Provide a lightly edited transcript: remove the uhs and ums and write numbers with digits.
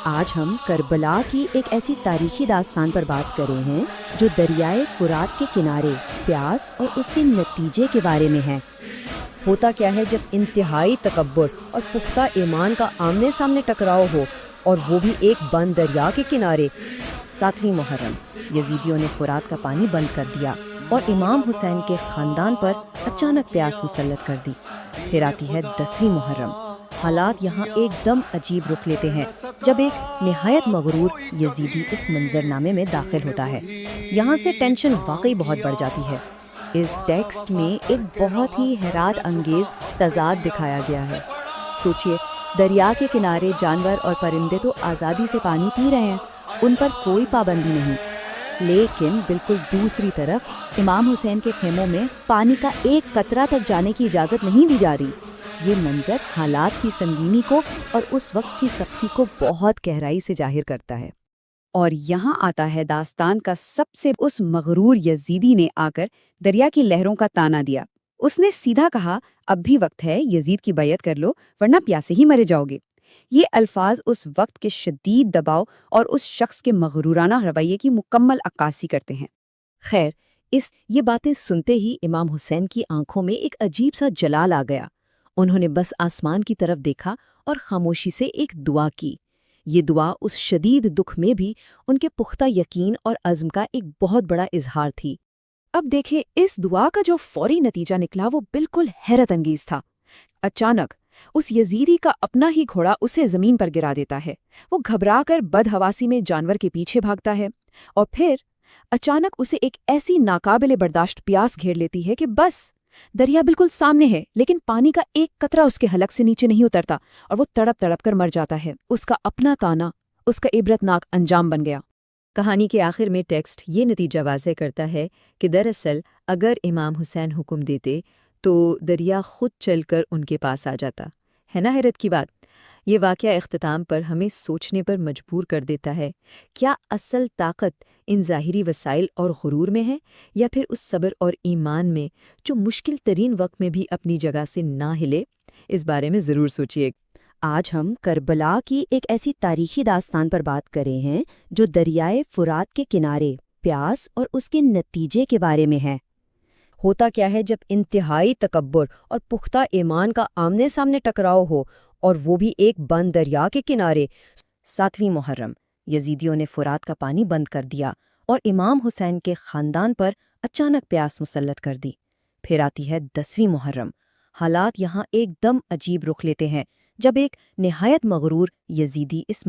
آج ہم کربلا کی ایک ایسی تاریخی داستان پر بات کر رہے ہیں جو دریائے فرات کے کنارے پیاس اور اس کے نتیجے کے بارے میں ہے۔ ہوتا کیا ہے جب انتہائی تکبر اور پختہ ایمان کا آمنے سامنے ٹکراؤ ہو، اور وہ بھی ایک بند دریا کے کنارے۔ 7ویں محرم، یزیدیوں نے فرات کا پانی بند کر دیا اور امام حسین کے خاندان پر اچانک پیاس مسلط کر دی۔ پھر آتی ہے 10ویں محرم۔ حالات یہاں ایک دم عجیب رخ لیتے ہیں جب ایک نہایت مغرور یزیدی اس منظرنامے میں داخل ہوتا ہے۔ یہاں سے ٹینشن واقعی بہت بڑھ جاتی ہے۔ اس ٹیکسٹ میں ایک بہت ہی حیرت انگیز تضاد دکھایا گیا ہے۔ سوچئے، دریا کے کنارے جانور اور پرندے تو آزادی سے پانی پی رہے ہیں، ان پر کوئی پابندی نہیں، لیکن بالکل دوسری طرف امام حسین کے خیموں میں پانی کا ایک قطرہ تک جانے کی اجازت نہیں دی جا رہی۔ یہ منظر حالات کی سنگینی کو اور اس وقت کی سختی کو بہت گہرائی سے ظاہر کرتا ہے۔ اور یہاں آتا ہے داستان کا سب سے اس مغرور یزیدی نے آ کر دریا کی لہروں کا تانا دیا۔ اس نے سیدھا کہا، اب بھی وقت ہے، یزید کی بیعت کر لو ورنہ پیاسے ہی مرے جاؤ گے۔ یہ الفاظ اس وقت کے شدید دباؤ اور اس شخص کے مغرورانہ رویے کی مکمل عکاسی کرتے ہیں۔ خیر، یہ باتیں سنتے ہی امام حسین کی آنکھوں میں ایک عجیب سا جلال آ گیا۔ انہوں نے بس آسمان کی طرف دیکھا اور خاموشی سے ایک دعا کی۔ یہ دعا اس شدید دکھ میں بھی ان کے پختہ یقین اور عزم کا ایک بہت بڑا اظہار تھی۔ اب دیکھیں، اس دعا کا جو فوری نتیجہ نکلا وہ بالکل حیرت انگیز تھا۔ اچانک اس یزیدی کا اپنا ہی گھوڑا اسے زمین پر گرا دیتا ہے۔ وہ گھبرا کر بدحواسی میں جانور کے پیچھے بھاگتا ہے، اور پھر اچانک اسے ایک ایسی ناقابل برداشت پیاس گھیر لیتی ہے کہ بس دریا بالکل سامنے ہے، لیکن پانی کا ایک قطرہ اس کے حلق سے نیچے نہیں اترتا، اور وہ تڑپ تڑپ کر مر جاتا ہے۔ اس کا اپنا تانا اس کا عبرتناک انجام بن گیا۔ کہانی کے آخر میں ٹیکسٹ یہ نتیجہ واضح کرتا ہے کہ دراصل اگر امام حسین حکم دیتے تو دریا خود چل کر ان کے پاس آ جاتا۔ ہے نا حیرت کی بات؟ یہ واقعہ اختتام پر ہمیں سوچنے پر مجبور کر دیتا ہے، کیا اصل طاقت ان ظاہری وسائل اور غرور میں ہے، یا پھر اس صبر اور ایمان میں جو مشکل ترین وقت میں بھی اپنی جگہ سے نہ ہلے؟ اس بارے میں ضرور سوچیے۔ آج ہم کربلا کی ایک ایسی تاریخی داستان پر بات کر رہے ہیں جو دریائے فرات کے کنارے پیاس اور اس کے نتیجے کے بارے میں ہے۔ ہوتا کیا ہے جب انتہائی تکبر اور پختہ ایمان کا آمنے سامنے ٹکراؤ ہو، اور وہ بھی ایک بند دریا کے کنارے۔ 7ویں محرم، یزیدیوں نے فرات کا پانی بند کر دیا اور امام حسین کے خاندان پر اچانک پیاس مسلط کر دی۔ پھر آتی ہے 10ویں محرم۔ حالات یہاں ایک دم عجیب رخ لیتے ہیں جب ایک نہایت مغرور یزیدی اس